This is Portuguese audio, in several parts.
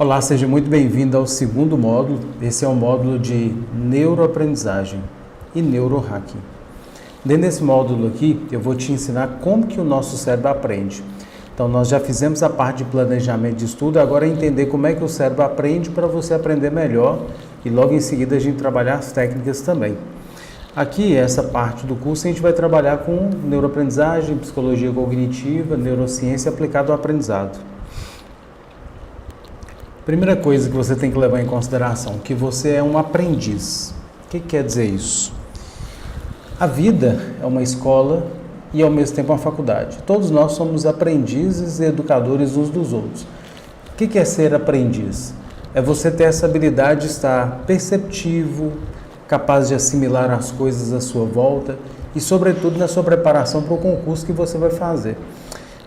Olá, seja muito bem-vindo ao segundo módulo. Esse é o módulo de neuroaprendizagem e neurohacking. Dentro desse módulo aqui, eu vou te ensinar como que o nosso cérebro aprende. Então, nós já fizemos a parte de planejamento de estudo, agora é entender como é que o cérebro aprende para você aprender melhor e logo em seguida a gente trabalhar as técnicas também. Aqui, essa parte do curso, a gente vai trabalhar com neuroaprendizagem, psicologia cognitiva, neurociência aplicada ao aprendizado. Primeira coisa que você tem que levar em consideração, que você é um aprendiz. O que quer dizer isso? A vida é uma escola e ao mesmo tempo uma faculdade. Todos nós somos aprendizes e educadores uns dos outros. O que é ser aprendiz? É você ter essa habilidade de estar perceptivo, capaz de assimilar as coisas à sua volta e, sobretudo, na sua preparação para o concurso que você vai fazer.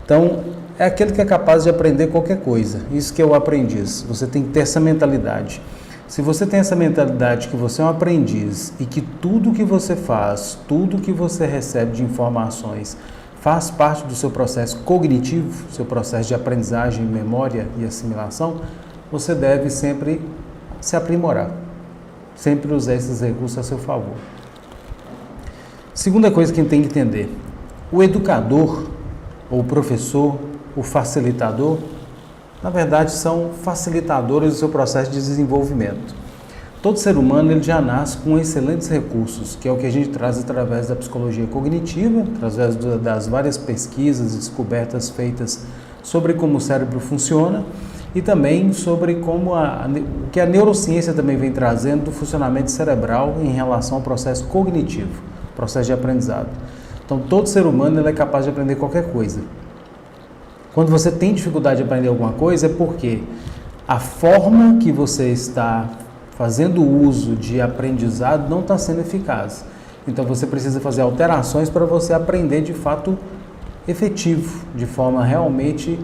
Então, é aquele que é capaz de aprender qualquer coisa. Isso que é o aprendiz. Você tem que ter essa mentalidade. Se você tem essa mentalidade que você é um aprendiz e que tudo que você faz, tudo que você recebe de informações faz parte do seu processo cognitivo, seu processo de aprendizagem, memória e assimilação, você deve sempre se aprimorar. Sempre usar esses recursos a seu favor. Segunda coisa que a gente tem que entender. O educador, ou o professor, o facilitador, na verdade são facilitadores do seu processo de desenvolvimento. Todo ser humano ele já nasce com excelentes recursos, que é o que a gente traz através da psicologia cognitiva, através das várias pesquisas e descobertas feitas sobre como o cérebro funciona e também sobre como o que a neurociência também vem trazendo do funcionamento cerebral em relação ao processo cognitivo, processo de aprendizado. Então, todo ser humano ele é capaz de aprender qualquer coisa. Quando você tem dificuldade de aprender alguma coisa, é porque a forma que você está fazendo uso de aprendizado não está sendo eficaz. Então, você precisa fazer alterações para você aprender de fato efetivo, de forma realmente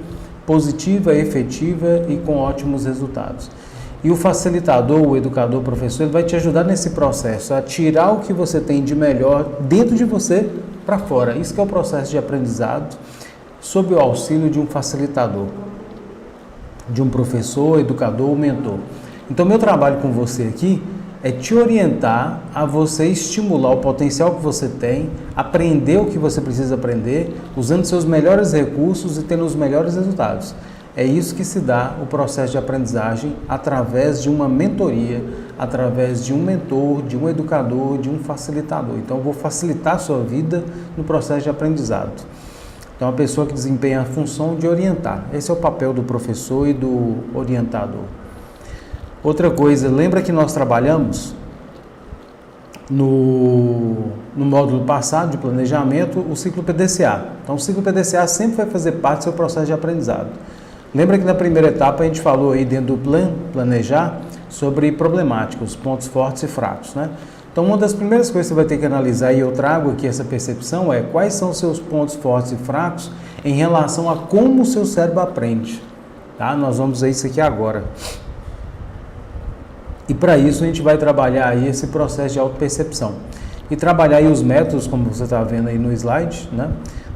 positiva, efetiva e com ótimos resultados. E o facilitador, o educador, o professor, ele vai te ajudar nesse processo, a tirar o que você tem de melhor dentro de você para fora. Isso que é o processo de aprendizado, sob o auxílio de um facilitador, de um professor, educador ou mentor. Então, meu trabalho com você aqui é te orientar a você estimular o potencial que você tem, aprender o que você precisa aprender, usando seus melhores recursos e tendo os melhores resultados. É isso que se dá o processo de aprendizagem através de uma mentoria, através de um mentor, de um educador, de um facilitador. Então, eu vou facilitar a sua vida no processo de aprendizado. Então, a pessoa que desempenha a função de orientar. Esse é o papel do professor e do orientador. Outra coisa, lembra que nós trabalhamos no módulo passado de planejamento o ciclo PDCA. Então, o ciclo PDCA sempre vai fazer parte do seu processo de aprendizado. Lembra que na primeira etapa a gente falou aí dentro do planejar sobre problemáticas, pontos fortes e fracos, né? Então, uma das primeiras coisas que você vai ter que analisar, e eu trago aqui essa percepção, é quais são os seus pontos fortes e fracos em relação a como o seu cérebro aprende. Tá? Nós vamos ver isso aqui agora. E para isso a gente vai trabalhar aí esse processo de autopercepção. E trabalhar aí os métodos, como você está vendo aí no slide, né?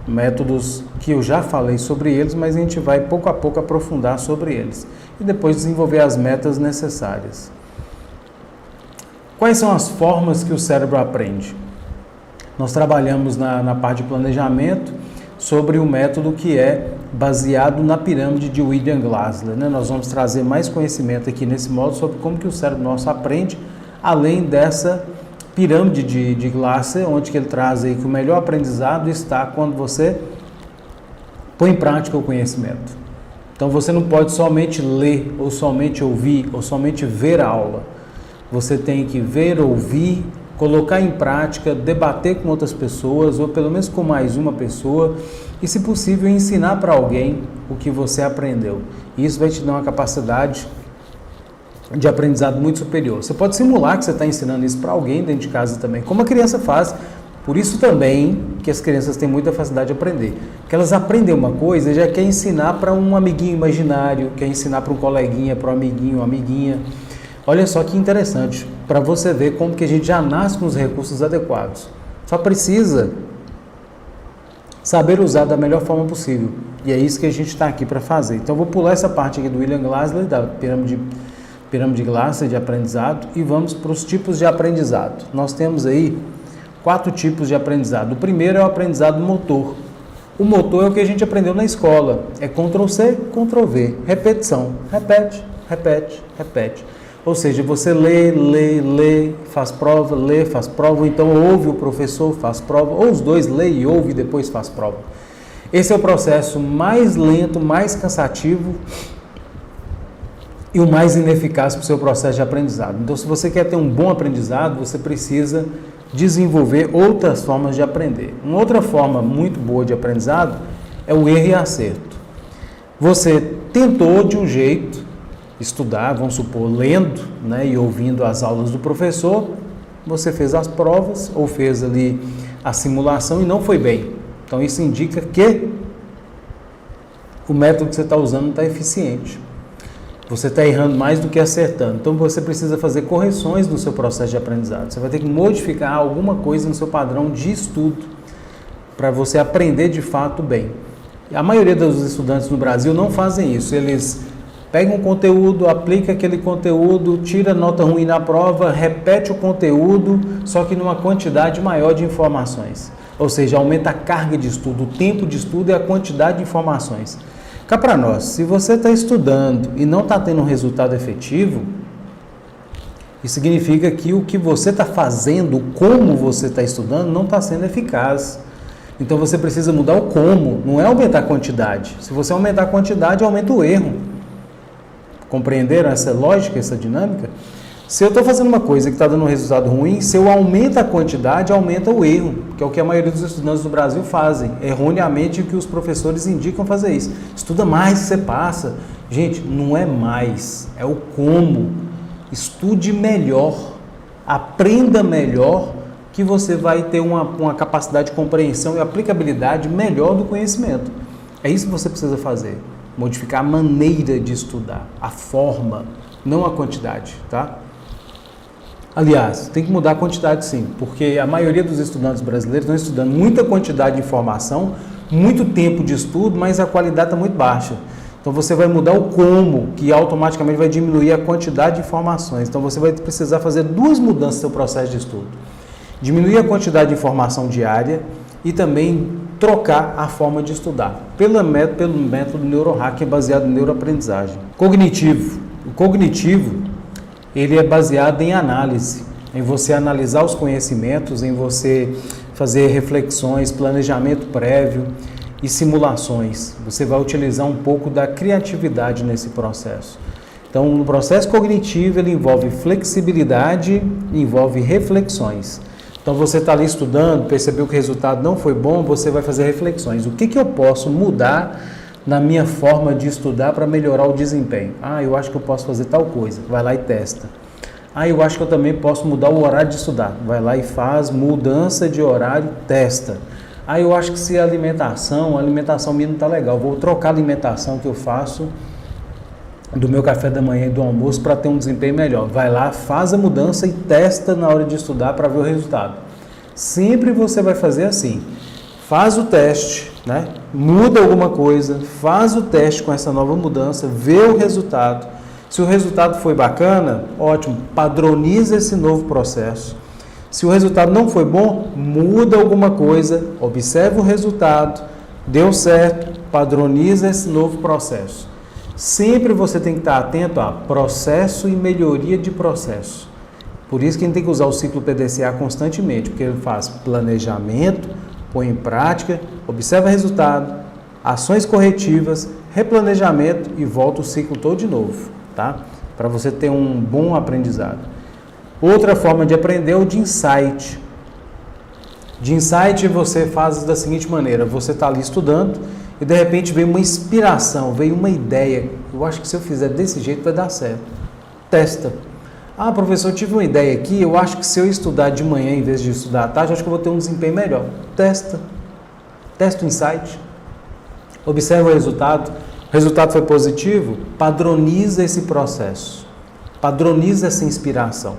Métodos que eu já falei sobre eles, mas a gente vai pouco a pouco aprofundar sobre eles. E depois desenvolver as metas necessárias. Quais são as formas que o cérebro aprende? Nós trabalhamos na parte de planejamento sobre o método que é baseado na pirâmide de William Glasser, né? Nós vamos trazer mais conhecimento aqui nesse módulo sobre como que o cérebro nosso aprende, além dessa pirâmide de Glasser, onde que ele traz aí que o melhor aprendizado está quando você põe em prática o conhecimento. Então você não pode somente ler, ou somente ouvir, ou somente ver a aula. Você tem que ver, ouvir, colocar em prática, debater com outras pessoas, ou pelo menos com mais uma pessoa, e se possível ensinar para alguém o que você aprendeu. Isso vai te dar uma capacidade de aprendizado muito superior. Você pode simular que você está ensinando isso para alguém dentro de casa também, como a criança faz. Por isso também que as crianças têm muita facilidade de aprender. Porque elas aprendem uma coisa e já quer ensinar para um amiguinho imaginário, quer ensinar para um coleguinha, para um amiguinho, uma amiguinha. Olha só que interessante, para você ver como que a gente já nasce com os recursos adequados. Só precisa saber usar da melhor forma possível. E é isso que a gente está aqui para fazer. Então, eu vou pular essa parte aqui do William Glasser, da pirâmide Glasser de aprendizado, e vamos para os tipos de aprendizado. Nós temos aí 4 tipos de aprendizado. O primeiro é o aprendizado motor. O motor é o que a gente aprendeu na escola. É Ctrl+C, Ctrl+V. Repetição. Repete, repete, repete. Ou seja, você lê, faz prova, lê, faz prova, ou então ouve o professor, faz prova, ou os dois lê e ouve e depois faz prova. Esse é o processo mais lento, mais cansativo e o mais ineficaz para o seu processo de aprendizado. Então, se você quer ter um bom aprendizado, você precisa desenvolver outras formas de aprender. Uma outra forma muito boa de aprendizado é o erro e acerto. Você tentou de um jeito estudar, vamos supor, lendo, né, e ouvindo as aulas do professor, você fez as provas ou fez ali a simulação e não foi bem. Então isso indica que o método que você está usando não está eficiente. Você está errando mais do que acertando. Então você precisa fazer correções no seu processo de aprendizado. Você vai ter que modificar alguma coisa no seu padrão de estudo para você aprender de fato bem. A maioria dos estudantes no Brasil não fazem isso. Eles pegam um conteúdo, aplica aquele conteúdo, tira nota ruim na prova, repete o conteúdo, só que numa quantidade maior de informações. Ou seja, aumenta a carga de estudo, o tempo de estudo e a quantidade de informações. Cá para nós, se você está estudando e não está tendo um resultado efetivo, isso significa que o que você está fazendo, como você está estudando, não está sendo eficaz. Então você precisa mudar o como, não é aumentar a quantidade. Se você aumentar a quantidade, aumenta o erro. Compreenderam essa lógica, essa dinâmica? Se eu estou fazendo uma coisa que está dando um resultado ruim, se eu aumento a quantidade, aumenta o erro, que é o que a maioria dos estudantes do Brasil fazem. Erroneamente, o que os professores indicam fazer isso. Estuda mais que você passa. Gente, não é mais, é o como. Estude melhor, aprenda melhor, que você vai ter uma capacidade de compreensão e aplicabilidade melhor do conhecimento. É isso que você precisa fazer. Modificar a maneira de estudar, a forma, não a quantidade, tá? Aliás, tem que mudar a quantidade sim, porque a maioria dos estudantes brasileiros estão estudando muita quantidade de informação, muito tempo de estudo, mas a qualidade está muito baixa. Então você vai mudar o como, que automaticamente vai diminuir a quantidade de informações. Então você vai precisar fazer 2 mudanças no seu processo de estudo. Diminuir a quantidade de informação diária e também trocar a forma de estudar, pelo método NeuroHack, baseado em neuroaprendizagem. Cognitivo. O cognitivo, ele é baseado em análise, em você analisar os conhecimentos, em você fazer reflexões, planejamento prévio e simulações. Você vai utilizar um pouco da criatividade nesse processo. Então, no processo cognitivo, ele envolve flexibilidade, envolve reflexões. Então, você está ali estudando, percebeu que o resultado não foi bom, você vai fazer reflexões. O que eu posso mudar na minha forma de estudar para melhorar o desempenho? Eu acho que eu posso fazer tal coisa. Vai lá e testa. Eu acho que eu também posso mudar o horário de estudar. Vai lá e faz mudança de horário, testa. Eu acho que se a alimentação minha não está legal, vou trocar a alimentação que eu faço do meu café da manhã e do almoço para ter um desempenho melhor. Vai lá, faz a mudança e testa na hora de estudar para ver o resultado. Sempre você vai fazer assim. Faz o teste, né? Muda alguma coisa, faz o teste com essa nova mudança, vê o resultado. Se o resultado foi bacana, ótimo, padroniza esse novo processo. Se o resultado não foi bom, muda alguma coisa, observa o resultado, deu certo, padroniza esse novo processo. Sempre você tem que estar atento a processo e melhoria de processo. Por isso que a gente tem que usar o ciclo PDCA constantemente, porque ele faz planejamento, põe em prática, observa o resultado, ações corretivas, replanejamento e volta o ciclo todo de novo, tá? Para você ter um bom aprendizado. Outra forma de aprender é o de insight. De insight você faz da seguinte maneira, você está ali estudando e de repente veio uma inspiração, veio uma ideia. Eu acho que se eu fizer desse jeito vai dar certo. Testa. Professor, eu tive uma ideia aqui, eu acho que se eu estudar de manhã em vez de estudar à tarde, eu acho que eu vou ter um desempenho melhor. Testa. Testa o insight. Observa o resultado. O resultado foi positivo? Padroniza esse processo. Padroniza essa inspiração.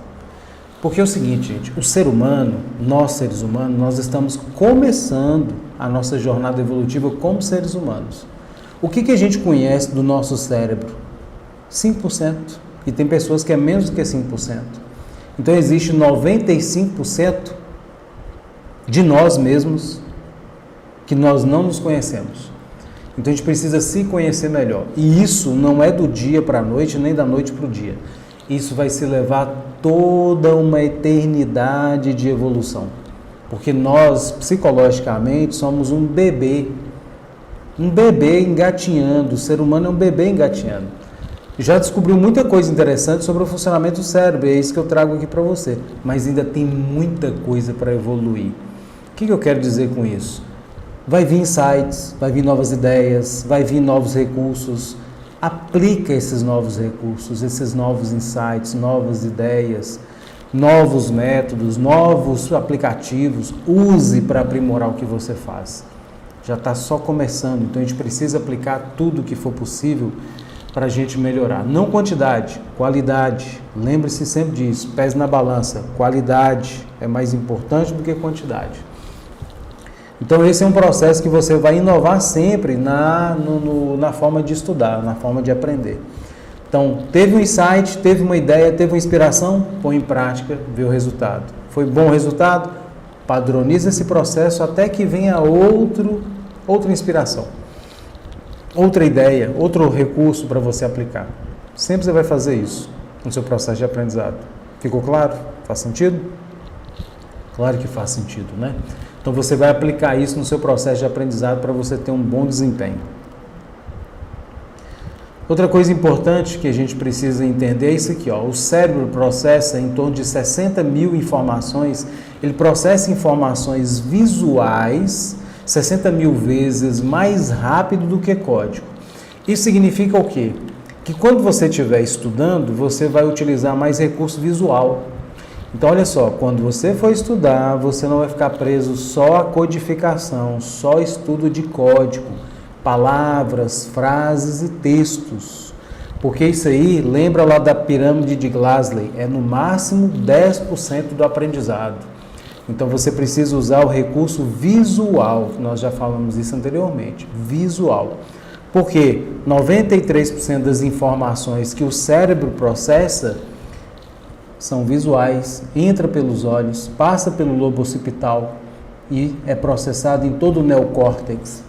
Porque é o seguinte, gente, o ser humano, nós seres humanos, nós estamos começando a nossa jornada evolutiva como seres humanos. O que a gente conhece do nosso cérebro? 5%. E tem pessoas que é menos do que 5%. Então existe 95% de nós mesmos que nós não nos conhecemos. Então a gente precisa se conhecer melhor. E isso não é do dia para a noite, nem da noite para o dia. Isso vai se levar toda uma eternidade de evolução. Porque nós, psicologicamente, somos um bebê engatinhando. O ser humano é um bebê engatinhando. Já descobriu muita coisa interessante sobre o funcionamento do cérebro, é isso que eu trago aqui para você. Mas ainda tem muita coisa para evoluir. O que eu quero dizer com isso? Vai vir insights, vai vir novas ideias, vai vir novos recursos. Aplica esses novos recursos, esses novos insights, novas ideias, novos métodos, novos aplicativos. Use para aprimorar o que você faz. Já está só começando, então a gente precisa aplicar tudo o que for possível para a gente melhorar. Não quantidade, qualidade. Lembre-se sempre disso, pés na balança. Qualidade é mais importante do que quantidade. Então esse é um processo que você vai inovar sempre na forma de estudar, na forma de aprender. Então, teve um insight, teve uma ideia, teve uma inspiração, põe em prática, vê o resultado. Foi bom o resultado? Padroniza esse processo até que venha outra inspiração, outra ideia, outro recurso para você aplicar. Sempre você vai fazer isso no seu processo de aprendizado. Ficou claro? Faz sentido? Claro que faz sentido, né? Então você vai aplicar isso no seu processo de aprendizado para você ter um bom desempenho. Outra coisa importante que a gente precisa entender é isso aqui, ó. O cérebro processa em torno de 60 mil informações, ele processa informações visuais 60 mil vezes mais rápido do que código. Isso significa o quê? Que quando você estiver estudando, você vai utilizar mais recurso visual. Então, olha só, quando você for estudar, você não vai ficar preso só à codificação, só estudo de código, palavras, frases e textos. Porque isso aí, lembra lá da pirâmide de Glasgow, é no máximo 10% do aprendizado. Então, você precisa usar o recurso visual, nós já falamos isso anteriormente, visual. Porque 93% das informações que o cérebro processa são visuais, entra pelos olhos, passa pelo lobo occipital e é processado em todo o neocórtex,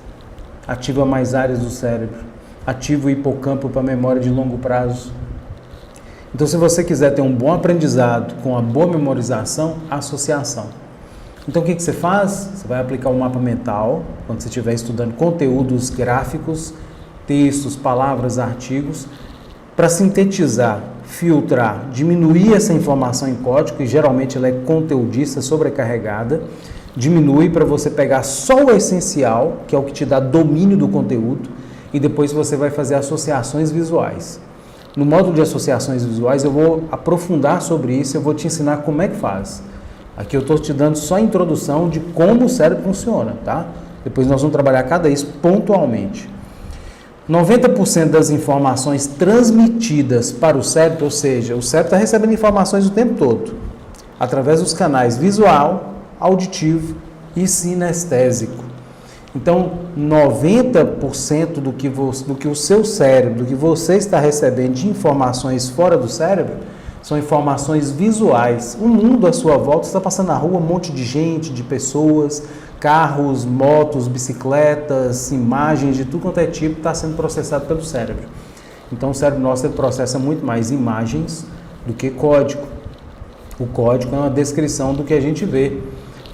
ativa mais áreas do cérebro, ativa o hipocampo para memória de longo prazo. Então, se você quiser ter um bom aprendizado com uma boa memorização, associação. Então, o que você faz? Você vai aplicar um mapa mental, quando você estiver estudando conteúdos gráficos, textos, palavras, artigos, para sintetizar, filtrar, diminuir essa informação em código, que geralmente ela é conteudista, sobrecarregada, diminui para você pegar só o essencial, que é o que te dá domínio do conteúdo, e depois você vai fazer associações visuais. No módulo de associações visuais eu vou aprofundar sobre isso, eu vou te ensinar como é que faz. Aqui eu estou te dando só a introdução de como o cérebro funciona, tá? Depois nós vamos trabalhar cada isso pontualmente. 90% das informações transmitidas para o cérebro, ou seja, o cérebro está recebendo informações o tempo todo, através dos canais visual, auditivo e sinestésico. Então, 90% do que o seu cérebro, do que você está recebendo de informações fora do cérebro, são informações visuais. O mundo à sua volta, está passando na rua, um monte de gente, de pessoas, carros, motos, bicicletas, imagens de tudo quanto é tipo, está sendo processado pelo cérebro. Então, o cérebro nosso processa muito mais imagens do que código. O código é uma descrição do que a gente vê.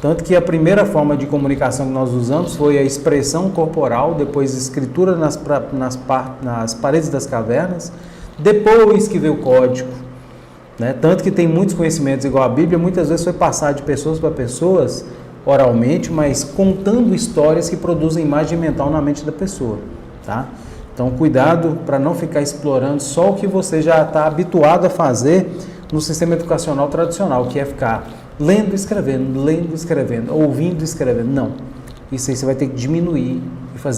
Tanto que a primeira forma de comunicação que nós usamos foi a expressão corporal, depois escritura nas paredes das cavernas, depois que veio o código. Né? Tanto que tem muitos conhecimentos, igual a Bíblia, muitas vezes foi passado de pessoas para pessoas, oralmente, mas contando histórias que produzem imagem mental na mente da pessoa. Tá? Então, cuidado para não ficar explorando só o que você já está habituado a fazer no sistema educacional tradicional, que é ficar lendo e escrevendo, ouvindo e escrevendo. Não. Isso aí você vai ter que diminuir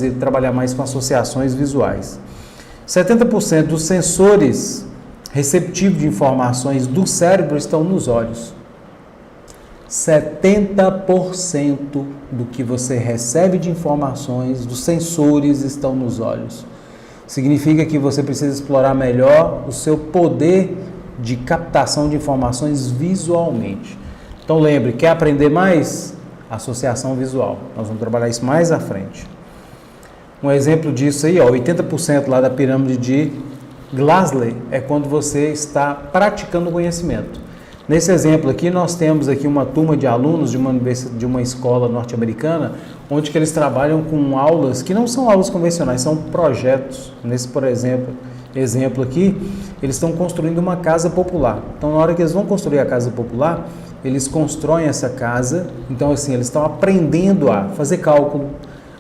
e trabalhar mais com associações visuais. 70% dos sensores receptivos de informações do cérebro estão nos olhos. 70% do que você recebe de informações, dos sensores, estão nos olhos. Significa que você precisa explorar melhor o seu poder de captação de informações visualmente. Então lembre, quer aprender mais? Associação visual. Nós vamos trabalhar isso mais à frente. Um exemplo disso aí, 80% lá da pirâmide de Glasgow é quando você está praticando o conhecimento. Nesse exemplo aqui, nós temos aqui uma turma de alunos de uma escola norte-americana, onde que eles trabalham com aulas que não são aulas convencionais, são projetos. Nesse, por exemplo aqui, eles estão construindo uma casa popular. Então, na hora que eles vão construir a casa popular, eles constroem essa casa. Então, assim, eles estão aprendendo a fazer cálculo,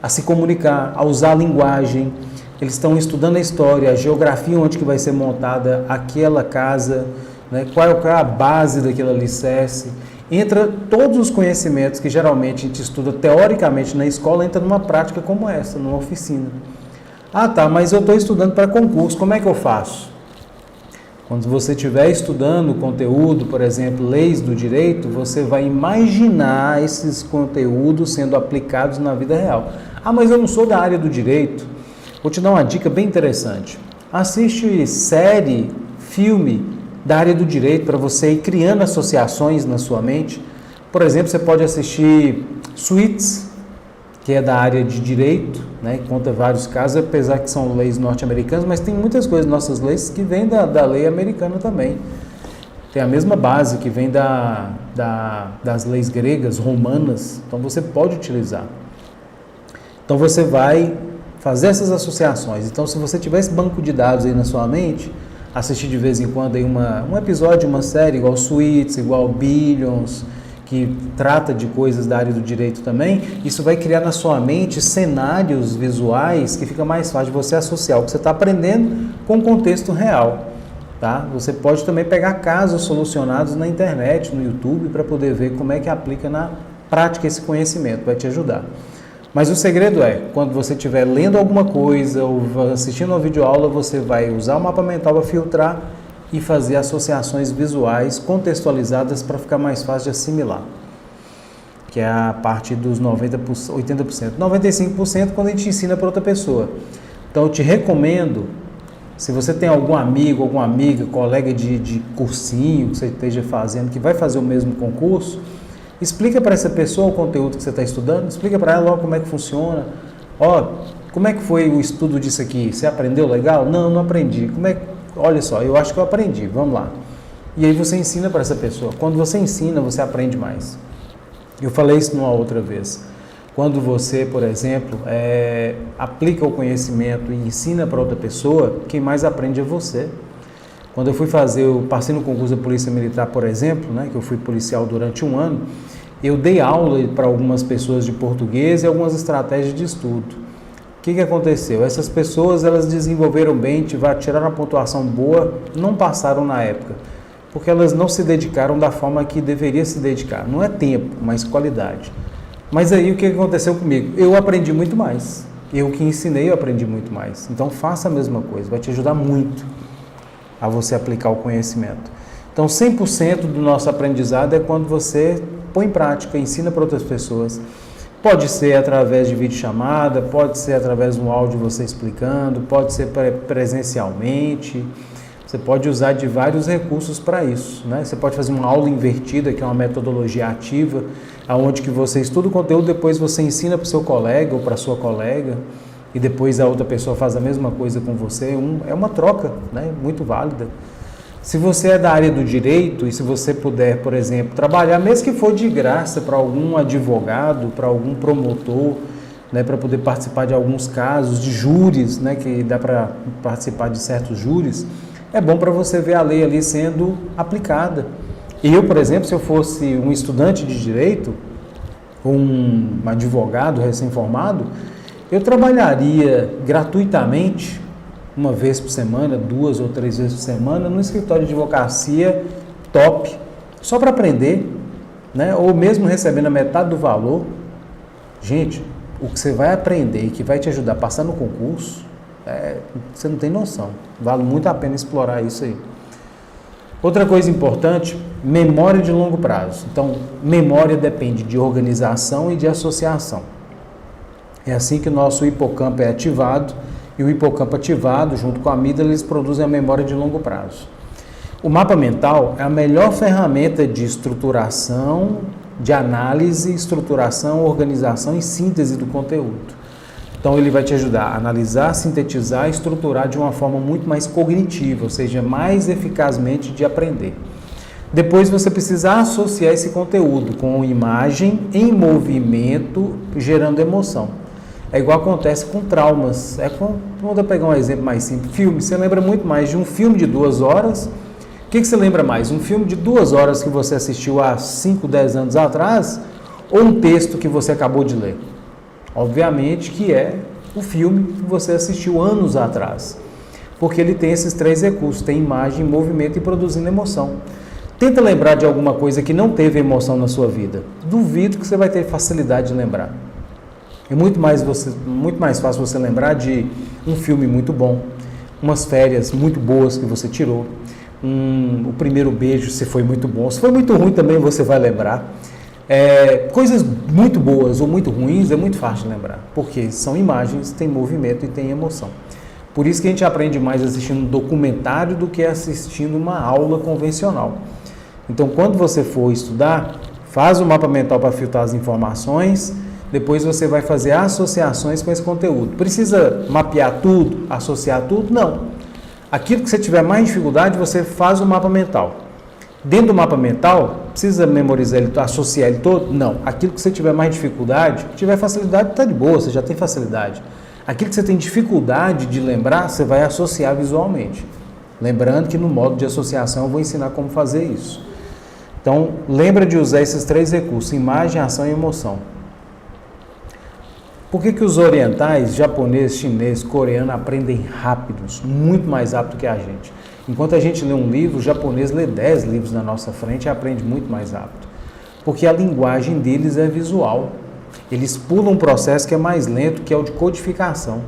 a se comunicar, a usar a linguagem. Eles estão estudando a história, a geografia, onde que vai ser montada aquela casa, né? Qual é a base daquele alicerce. Entra todos os conhecimentos que geralmente a gente estuda teoricamente na escola, entra numa prática como essa, numa oficina. Ah, tá, mas eu estou estudando para concurso, como é que eu faço? Quando você estiver estudando conteúdo, por exemplo, leis do direito, você vai imaginar esses conteúdos sendo aplicados na vida real. Ah, mas eu não sou da área do direito. Vou te dar uma dica bem interessante. Assiste série, filme da área do direito para você ir criando associações na sua mente. Por exemplo, você pode assistir Suits, que é da área de direito, né? Conta vários casos, apesar que são leis norte-americanas, mas tem muitas coisas nossas leis que vêm da lei americana também. Tem a mesma base que vem das leis gregas, romanas, então você pode utilizar. Então você vai fazer essas associações. Então, se você tiver esse banco de dados aí na sua mente, assistir de vez em quando aí um episódio, uma série igual Suits, igual Billions, que trata de coisas da área do direito também, isso vai criar na sua mente cenários visuais que fica mais fácil de você associar o que você está aprendendo com o contexto real. Tá? Você pode também pegar casos solucionados na internet, no YouTube, para poder ver como é que aplica na prática esse conhecimento, vai te ajudar. Mas o segredo é, quando você estiver lendo alguma coisa ou assistindo uma videoaula, você vai usar o mapa mental para filtrar e fazer associações visuais contextualizadas para ficar mais fácil de assimilar, que é a parte dos 90%, 80%. 95% quando a gente ensina para outra pessoa. Então eu te recomendo, se você tem algum amigo, alguma amiga, colega de cursinho que você esteja fazendo, que vai fazer o mesmo concurso, explica para essa pessoa o conteúdo que você está estudando, explica para ela como é que funciona. Como é que foi o estudo disso aqui? Você aprendeu legal? Não aprendi. Olha só, eu acho que eu aprendi, vamos lá. E aí você ensina para essa pessoa. Quando você ensina, você aprende mais. Eu falei isso numa outra vez. Quando você, por exemplo, aplica o conhecimento e ensina para outra pessoa, quem mais aprende é você. Quando eu passei no concurso da Polícia Militar, por exemplo, né, que eu fui policial durante 1 ano, eu dei aula para algumas pessoas de português e algumas estratégias de estudo. O que aconteceu? Essas pessoas, elas desenvolveram bem, tiraram uma pontuação boa, não passaram na época, porque elas não se dedicaram da forma que deveria se dedicar. Não é tempo, mas qualidade. Mas aí o que aconteceu comigo? Eu aprendi muito mais. Eu que ensinei, eu aprendi muito mais. Então faça a mesma coisa, vai te ajudar muito a você aplicar o conhecimento. Então 100% do nosso aprendizado é quando você põe em prática, ensina para outras pessoas. Pode ser através de videochamada, pode ser através de um áudio você explicando, pode ser presencialmente. Você pode usar de vários recursos para isso, né? Você pode fazer uma aula invertida, que é uma metodologia ativa, onde que você estuda o conteúdo, depois você ensina para o seu colega ou para a sua colega, e depois a outra pessoa faz a mesma coisa com você. É uma troca, né? Muito válida. Se você é da área do direito e se você puder, por exemplo, trabalhar, mesmo que for de graça, para algum advogado, para algum promotor, né, para poder participar de alguns casos, de júris, né, que dá para participar de certos júris, é bom para você ver a lei ali sendo aplicada. Eu, por exemplo, se eu fosse um estudante de direito, um advogado recém-formado, eu trabalharia gratuitamente, uma vez por semana, 2 ou 3 vezes por semana, no escritório de advocacia top, só para aprender, né? Ou mesmo recebendo a metade do valor. Gente, o que você vai aprender e que vai te ajudar a passar no concurso, você não tem noção. Vale muito a pena explorar isso aí. Outra coisa importante, memória de longo prazo. Então, memória depende de organização e de associação. É assim que o nosso hipocampo é ativado, e o hipocampo ativado, junto com a amígdala, eles produzem a memória de longo prazo. O mapa mental é a melhor ferramenta de estruturação, de análise, estruturação, organização e síntese do conteúdo. Então, ele vai te ajudar a analisar, sintetizar e estruturar de uma forma muito mais cognitiva, ou seja, mais eficazmente de aprender. Depois, você precisa associar esse conteúdo com imagem em movimento, gerando emoção. É igual acontece com traumas. Vamos pegar um exemplo mais simples. Filme, você lembra muito mais de um filme de 2 horas. O que você lembra mais? Um filme de 2 horas que você assistiu há 5, 10 anos atrás, ou um texto que você acabou de ler? Obviamente que é o filme que você assistiu anos atrás, porque ele tem esses 3 recursos, tem imagem, movimento e produzindo emoção. Tenta lembrar de alguma coisa que não teve emoção na sua vida. Duvido que você vai ter facilidade de lembrar. É muito mais fácil você lembrar de um filme muito bom, umas férias muito boas que você tirou, o primeiro beijo, se foi muito bom. Se foi muito ruim também você vai lembrar. Coisas muito boas ou muito ruins é muito fácil de lembrar, porque são imagens, tem movimento e tem emoção. Por isso que a gente aprende mais assistindo um documentário do que assistindo uma aula convencional. Então, quando você for estudar, faz o mapa mental para filtrar as informações, depois você vai fazer associações com esse conteúdo. Precisa mapear tudo, associar tudo? Não. Aquilo que você tiver mais dificuldade, você faz o mapa mental. Dentro do mapa mental, precisa memorizar ele, associar ele todo? Não. Aquilo que você tiver mais dificuldade, tiver facilidade, está de boa, você já tem facilidade. Aquilo que você tem dificuldade de lembrar, você vai associar visualmente. Lembrando que no modo de associação eu vou ensinar como fazer isso. Então, lembra de usar esses 3 recursos, imagem, ação e emoção. Por que os orientais, japonês, chinês, coreano aprendem rápidos, muito mais rápido que a gente? Enquanto a gente lê um livro, o japonês lê 10 livros na nossa frente e aprende muito mais rápido. Porque a linguagem deles é visual. Eles pulam um processo que é mais lento, que é o de codificação.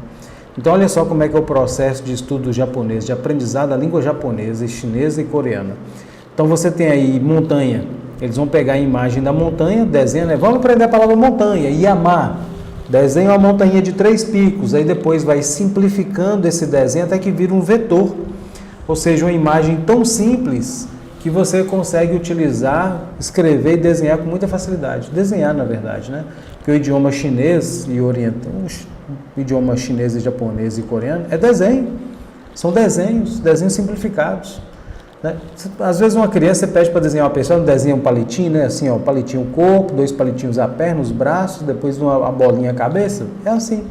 Então, olha só como é que é o processo de estudo japonês, de aprendizado da língua japonesa, chinesa e coreana. Então, você tem aí montanha. Eles vão pegar a imagem da montanha, desenham, né? Vamos aprender a palavra montanha, Yama. Desenha uma montanha de 3 picos, aí depois vai simplificando esse desenho até que vira um vetor. Ou seja, uma imagem tão simples que você consegue utilizar, escrever e desenhar com muita facilidade. Desenhar, na verdade, né? Porque o idioma chinês e oriental, o idioma chinês e japonês e coreano é desenho. São desenhos simplificados. Né? Às vezes uma criança pede para desenhar uma pessoa, desenha um palitinho, né? Assim, ó, um palitinho o corpo, 2 palitinhos a perna, os braços, depois uma bolinha a cabeça. É assim.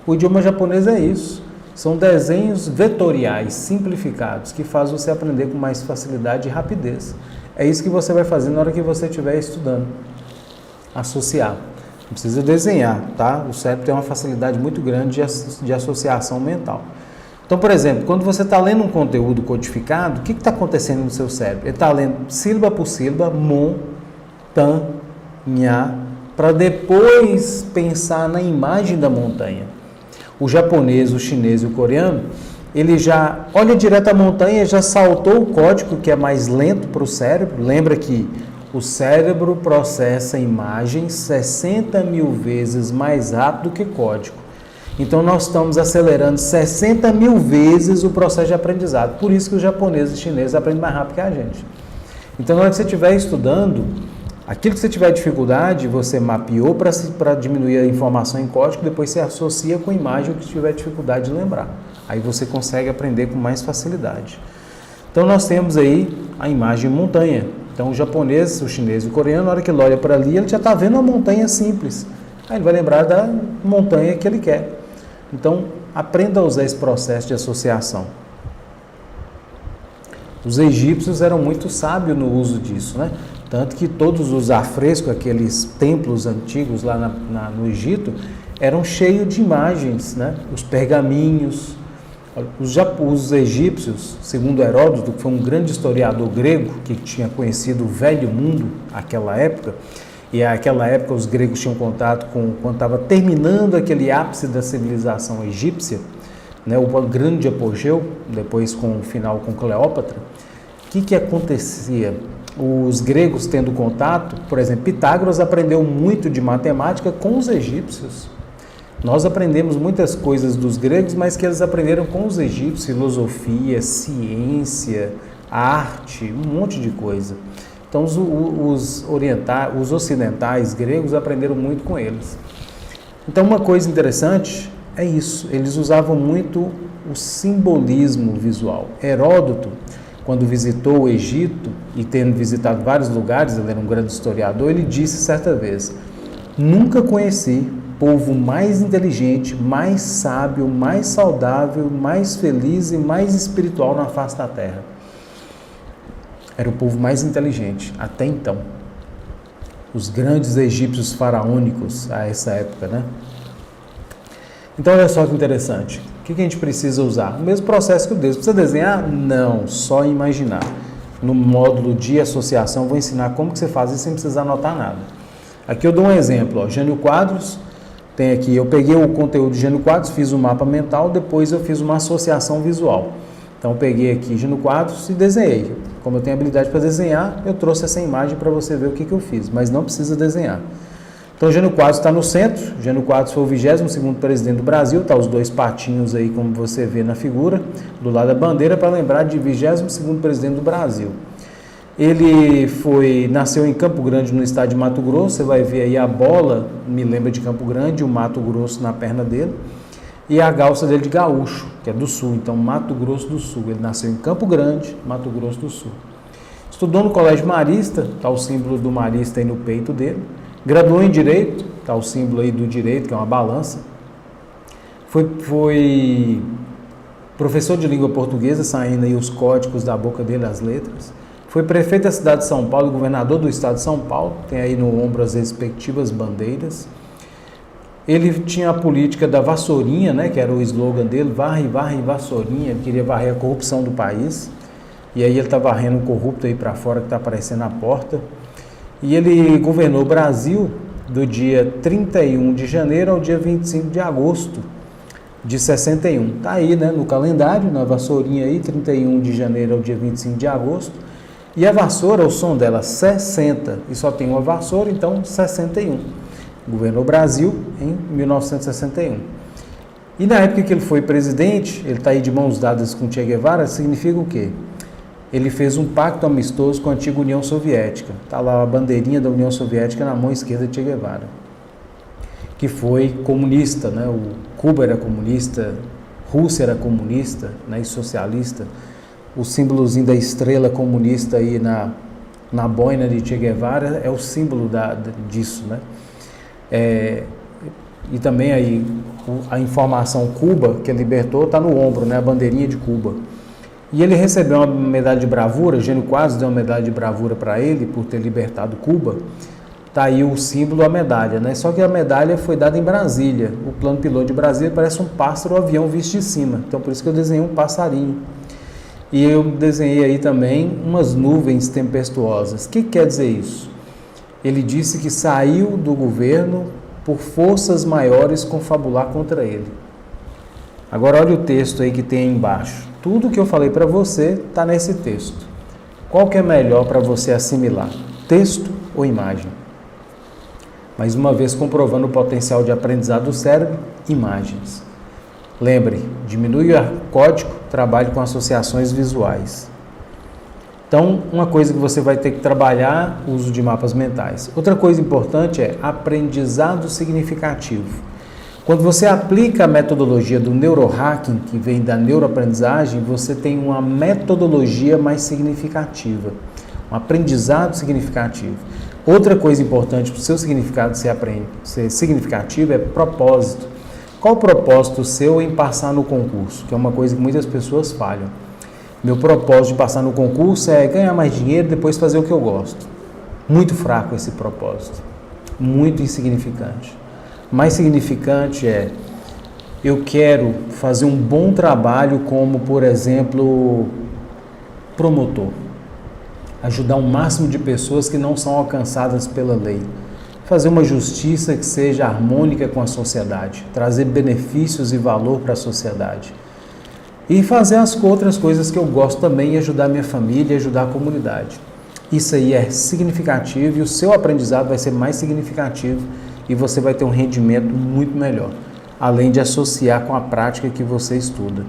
O idioma japonês é isso. São desenhos vetoriais, simplificados, que fazem você aprender com mais facilidade e rapidez. É isso que você vai fazer na hora que você estiver estudando. Associar. Não precisa desenhar, tá? O cérebro tem uma facilidade muito grande de associação mental. Então, por exemplo, quando você está lendo um conteúdo codificado, o que está acontecendo no seu cérebro? Ele está lendo sílaba por sílaba, montanha, para depois pensar na imagem da montanha. O japonês, o chinês e o coreano, ele já olha direto a montanha, já saltou o código, que é mais lento para o cérebro. Lembra que o cérebro processa imagens 60 mil vezes mais rápido que código. Então, nós estamos acelerando 60 mil vezes o processo de aprendizado. Por isso que os japoneses e chineses aprendem mais rápido que a gente. Então, na hora que você estiver estudando, aquilo que você tiver dificuldade, você mapeou para diminuir a informação em código, depois você associa com a imagem o que tiver dificuldade de lembrar. Aí você consegue aprender com mais facilidade. Então, nós temos aí a imagem montanha. Então, o japonês, o chinês e o coreano, na hora que ele olha para ali, ele já está vendo uma montanha simples. Aí ele vai lembrar da montanha que ele quer. Então, aprenda a usar esse processo de associação. Os egípcios eram muito sábios no uso disso, né? Tanto que todos os afrescos, aqueles templos antigos lá no Egito, eram cheios de imagens, né? Os pergaminhos. Os egípcios, segundo Heródoto, que foi um grande historiador grego, que tinha conhecido o Velho Mundo naquela época, e naquela época os gregos tinham contato com, quando estava terminando aquele ápice da civilização egípcia, né, o grande apogeu, depois com o final com Cleópatra, que acontecia? Os gregos tendo contato, por exemplo, Pitágoras aprendeu muito de matemática com os egípcios. Nós aprendemos muitas coisas dos gregos, mas que eles aprenderam com os egípcios, filosofia, ciência, arte, um monte de coisa. Então os ocidentais gregos aprenderam muito com eles. Então uma coisa interessante é isso, eles usavam muito o simbolismo visual. Heródoto, quando visitou o Egito e tendo visitado vários lugares, ele era um grande historiador, ele disse certa vez: nunca conheci povo mais inteligente, mais sábio, mais saudável, mais feliz e mais espiritual na face da terra. Era o povo mais inteligente até então. Os grandes egípcios faraônicos a essa época, né? Então olha só que interessante. O que a gente precisa usar? O mesmo processo que o desenho. Precisa desenhar? Não, só imaginar. No módulo de associação eu vou ensinar como que você faz isso sem precisar anotar nada. Aqui eu dou um exemplo, ó, Jânio Quadros, tem aqui, eu peguei o conteúdo de Jânio Quadros, fiz um mapa mental, depois eu fiz uma associação visual. Então eu peguei aqui Jânio Quadros e desenhei. Como eu tenho habilidade para desenhar, eu trouxe essa imagem para você ver o que eu fiz, mas não precisa desenhar. Então Jânio Quadros está no centro, Jânio Quadros foi o 22º presidente do Brasil, tá os dois patinhos aí como você vê na figura, do lado da bandeira, para lembrar de 22º presidente do Brasil. Ele nasceu em Campo Grande, no estado de Mato Grosso, você vai ver aí a bola, me lembra de Campo Grande, o Mato Grosso na perna dele, e a calça dele de gaúcho, que é do sul, então Mato Grosso do Sul. Ele nasceu em Campo Grande, Mato Grosso do Sul. Estudou no Colégio Marista, está o símbolo do Marista aí no peito dele. Graduou em Direito, está o símbolo aí do Direito, que é uma balança. Foi professor de língua portuguesa, saindo aí os códigos da boca dele, as letras. Foi prefeito da cidade de São Paulo, governador do estado de São Paulo, tem aí no ombro as respectivas bandeiras. Ele tinha a política da vassourinha, né, que era o slogan dele, varre, varre, vassourinha, ele queria varrer a corrupção do país. E aí ele está varrendo um corrupto aí para fora que está aparecendo na porta. E ele governou o Brasil do dia 31 de janeiro ao dia 25 de agosto de 61. Está aí, né, no calendário, na vassourinha aí, 31 de janeiro ao dia 25 de agosto. E a vassoura, o som dela 60, e só tem uma vassoura, então 61. Governou o Brasil em 1961. E na época que ele foi presidente, ele está aí de mãos dadas com Che Guevara, significa o quê? Ele fez um pacto amistoso com a antiga União Soviética. Está lá a bandeirinha da União Soviética na mão esquerda de Che Guevara, que foi comunista, né? O Cuba era comunista, Rússia era comunista, né? E socialista. O símbolozinho da estrela comunista aí na boina de Che Guevara é o símbolo disso, né? E também aí a informação Cuba, que ele libertou, está no ombro, né? A bandeirinha de Cuba. E ele recebeu uma medalha de bravura, Jânio Quadros deu uma medalha de bravura para ele por ter libertado Cuba. Está aí o símbolo, a medalha, né? Só que a medalha foi dada em Brasília. O plano piloto de Brasília parece um pássaro ou avião visto de cima. Então por isso que eu desenhei um passarinho. E eu desenhei aí também umas nuvens tempestuosas. O que quer dizer isso? Ele disse que saiu do governo por forças maiores confabular contra ele. Agora olha o texto aí que tem aí embaixo. Tudo que eu falei para você está nesse texto. Qual que é melhor para você assimilar? Texto ou imagem? Mais uma vez comprovando o potencial de aprendizado do cérebro, imagens. Lembre, diminui o código, trabalhe com associações visuais. Então, uma coisa que você vai ter que trabalhar, uso de mapas mentais. Outra coisa importante é aprendizado significativo. Quando você aplica a metodologia do neurohacking, que vem da neuroaprendizagem, você tem uma metodologia mais significativa, um aprendizado significativo. Outra coisa importante para o seu significado ser significativo é propósito. Qual o propósito seu em passar no concurso? Que é uma coisa que muitas pessoas falham. Meu propósito de passar no concurso é ganhar mais dinheiro e depois fazer o que eu gosto. Muito fraco esse propósito, muito insignificante. Mais significante é, eu quero fazer um bom trabalho como, por exemplo, promotor. Ajudar o máximo de pessoas que não são alcançadas pela lei. Fazer uma justiça que seja harmônica com a sociedade. Trazer benefícios e valor para a sociedade. E fazer as outras coisas que eu gosto também, e ajudar a minha família, e ajudar a comunidade. Isso aí é significativo e o seu aprendizado vai ser mais significativo e você vai ter um rendimento muito melhor, além de associar com a prática que você estuda.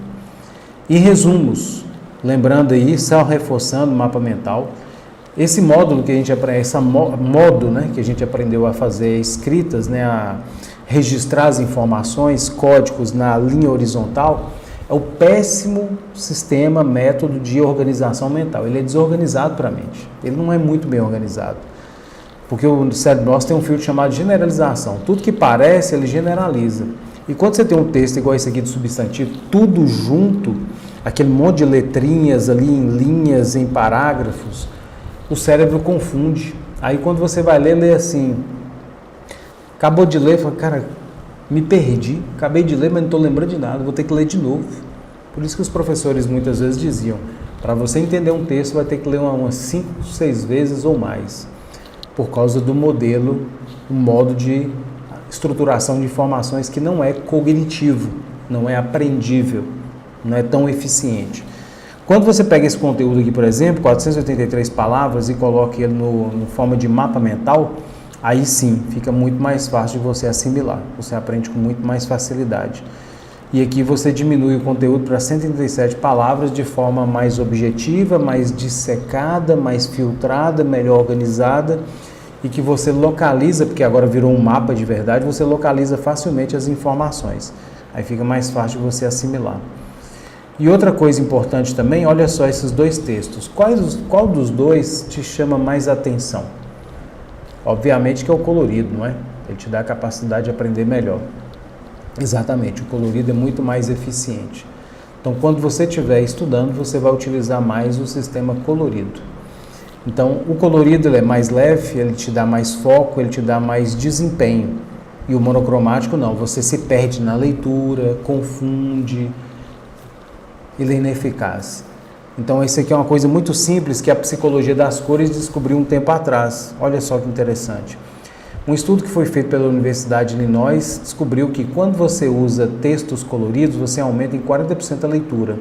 E resumos, lembrando aí, só reforçando o mapa mental, esse módulo que a gente aprende, que a gente aprendeu a fazer escritas, a registrar as informações, códigos na linha horizontal, é o péssimo sistema, método de organização mental. Ele é desorganizado para a mente, ele não é muito bem organizado. Porque o cérebro nosso tem um filtro chamado generalização. Tudo que parece, ele generaliza. E quando você tem um texto igual esse aqui de substantivo, tudo junto, aquele monte de letrinhas ali em linhas, em parágrafos, o cérebro confunde. Aí quando você vai ler, lê assim, acabou de ler, fala, cara, me perdi, acabei de ler, mas não estou lembrando de nada, vou ter que ler de novo. Por isso que os professores muitas vezes diziam, para você entender um texto, vai ter que ler umas 5, 6 vezes ou mais, por causa do modelo, o modo de estruturação de informações que não é cognitivo, não é aprendível, não é tão eficiente. Quando você pega esse conteúdo aqui, por exemplo, 483 palavras, e coloca ele no forma de mapa mental, aí sim, fica muito mais fácil de você assimilar, você aprende com muito mais facilidade. E aqui você diminui o conteúdo para 137 palavras de forma mais objetiva, mais dissecada, mais filtrada, melhor organizada, e que você localiza, porque agora virou um mapa de verdade, você localiza facilmente as informações. Aí fica mais fácil de você assimilar. E outra coisa importante também, olha só esses dois textos. Qual dos dois te chama mais atenção? Obviamente que é o colorido, não é? Ele te dá a capacidade de aprender melhor. Exatamente, o colorido é muito mais eficiente. Então, quando você estiver estudando, você vai utilizar mais o sistema colorido. Então, o colorido ele é mais leve, ele te dá mais foco, ele te dá mais desempenho. E o monocromático não, você se perde na leitura, confunde, ele é ineficaz. Então, isso aqui é uma coisa muito simples que a psicologia das cores descobriu um tempo atrás. Olha só que interessante. Um estudo que foi feito pela Universidade de Illinois descobriu que quando você usa textos coloridos, você aumenta em 40% a leitura,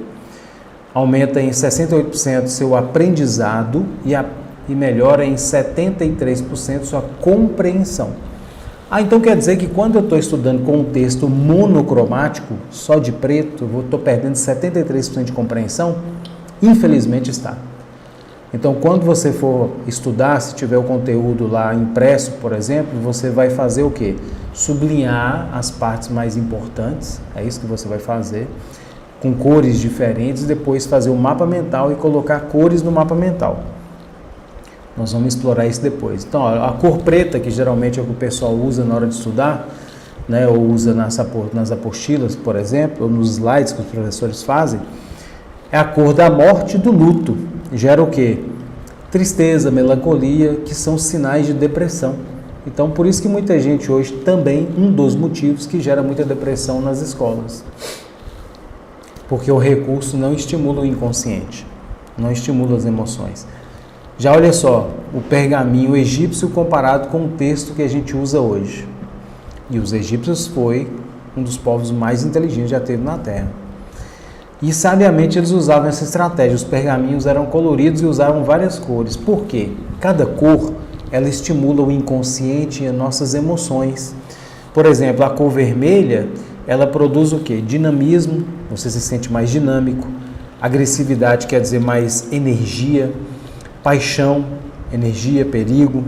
aumenta em 68% seu aprendizado e melhora em 73% sua compreensão. Então quer dizer que quando eu estou estudando com um texto monocromático, só de preto, eu estou perdendo 73% de compreensão? Infelizmente está. Então, quando você for estudar, se tiver o conteúdo lá impresso, por exemplo, você vai fazer o quê? Sublinhar as partes mais importantes, é isso que você vai fazer, com cores diferentes, depois fazer o mapa mental e colocar cores no mapa mental. Nós vamos explorar isso depois. Então, a cor preta, que geralmente é o que o pessoal usa na hora de estudar, ou usa nas apostilas, por exemplo, ou nos slides que os professores fazem, é a cor da morte e do luto. Gera o quê? Tristeza, melancolia, que são sinais de depressão. Então, por isso que muita gente hoje também, um dos motivos que gera muita depressão nas escolas. Porque o recurso não estimula o inconsciente, não estimula as emoções. Já olha só, o pergaminho egípcio comparado com o texto que a gente usa hoje. E os egípcios foi um dos povos mais inteligentes que já teve na Terra. E sabiamente eles usavam essa estratégia, os pergaminhos eram coloridos e usavam várias cores. Por quê? Cada cor, ela estimula o inconsciente e as nossas emoções. Por exemplo, a cor vermelha, ela produz o quê? Dinamismo, você se sente mais dinâmico. Agressividade quer dizer mais energia. Paixão, energia, perigo.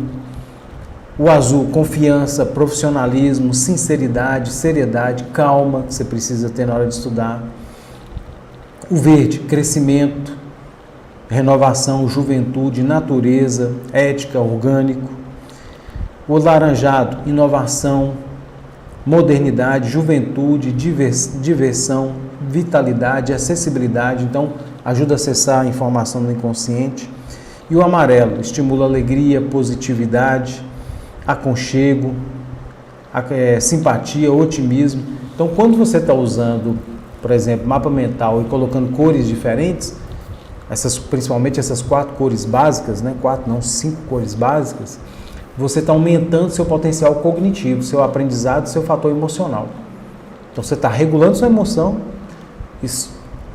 O azul, confiança, profissionalismo, sinceridade, seriedade, calma, que você precisa ter na hora de estudar. O verde, crescimento, renovação, juventude, natureza, ética, orgânico. O laranjado, inovação, modernidade, juventude, diversão, vitalidade, acessibilidade. Então, ajuda a acessar a informação do inconsciente. E o amarelo, estimula alegria, positividade, aconchego, simpatia, otimismo. Então, quando você está usando, por exemplo, mapa mental e colocando cores diferentes, principalmente essas 4 cores básicas, 5 cores básicas, você está aumentando seu potencial cognitivo, seu aprendizado, seu fator emocional. Então você está regulando sua emoção,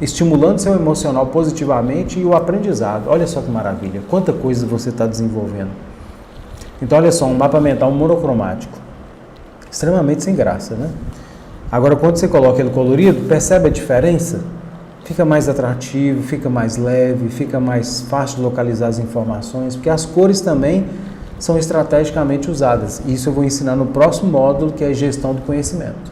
estimulando seu emocional positivamente e o aprendizado. Olha só que maravilha, quanta coisa você está desenvolvendo. Então, olha só, um mapa mental monocromático, extremamente sem graça, né? Agora, quando você coloca ele colorido, percebe a diferença? Fica mais atrativo, fica mais leve, fica mais fácil de localizar as informações, porque as cores também são estrategicamente usadas. Isso eu vou ensinar no próximo módulo, que é gestão do conhecimento.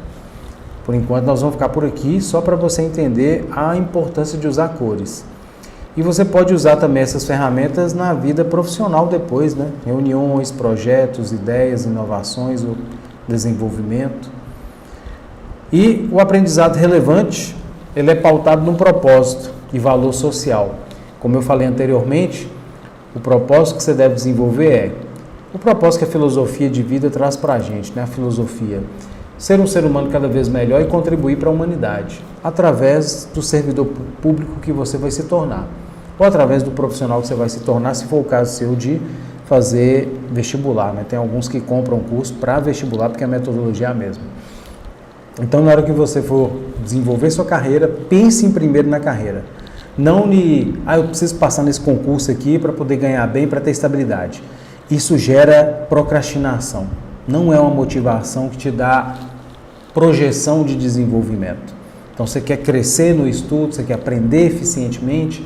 Por enquanto, nós vamos ficar por aqui, só para você entender a importância de usar cores. E você pode usar também essas ferramentas na vida profissional depois, né? Reuniões, projetos, ideias, inovações, o desenvolvimento. E o aprendizado relevante, ele é pautado num propósito e valor social. Como eu falei anteriormente, o propósito que você deve desenvolver é o propósito que a filosofia de vida traz para a gente, né? A filosofia. Ser um ser humano cada vez melhor e contribuir para a humanidade, através do servidor público que você vai se tornar, ou através do profissional que você vai se tornar, se for o caso seu de fazer vestibular, né? Tem alguns que compram curso para vestibular, porque a metodologia é a mesma. Então, na hora que você for desenvolver sua carreira, pense em primeiro na carreira. Não eu preciso passar nesse concurso aqui para poder ganhar bem, para ter estabilidade. Isso gera procrastinação. Não é uma motivação que te dá projeção de desenvolvimento. Então, você quer crescer no estudo, você quer aprender eficientemente,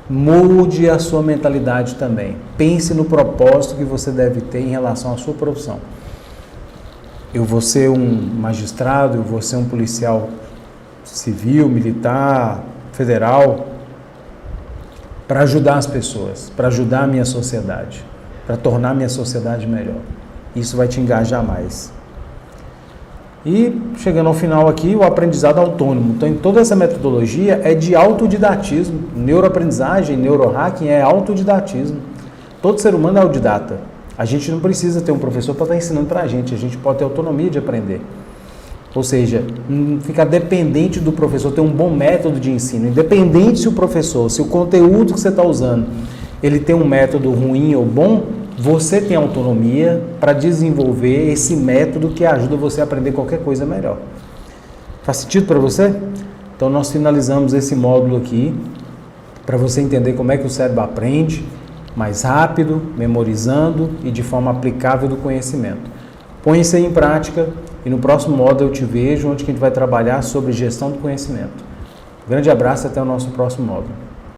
molde a sua mentalidade também. Pense no propósito que você deve ter em relação à sua profissão. Eu vou ser um magistrado, eu vou ser um policial civil, militar, federal, para ajudar as pessoas, para ajudar a minha sociedade, para tornar a minha sociedade melhor. Isso vai te engajar mais. E, chegando ao final aqui, o aprendizado autônomo. Então, toda essa metodologia é de autodidatismo. Neuroaprendizagem, neurohacking é autodidatismo. Todo ser humano é autodidata. A gente não precisa ter um professor para estar ensinando para a gente pode ter autonomia de aprender. Ou seja, não ficar dependente do professor, ter um bom método de ensino. Independente se o professor, se o conteúdo que você está usando, ele tem um método ruim ou bom, você tem autonomia para desenvolver esse método que ajuda você a aprender qualquer coisa melhor. Faz sentido para você? Então, nós finalizamos esse módulo aqui para você entender como é que o cérebro aprende mais rápido, memorizando e de forma aplicável do conhecimento. Põe isso aí em prática e no próximo módulo eu te vejo, onde a gente vai trabalhar sobre gestão do conhecimento. Um grande abraço e até o nosso próximo módulo.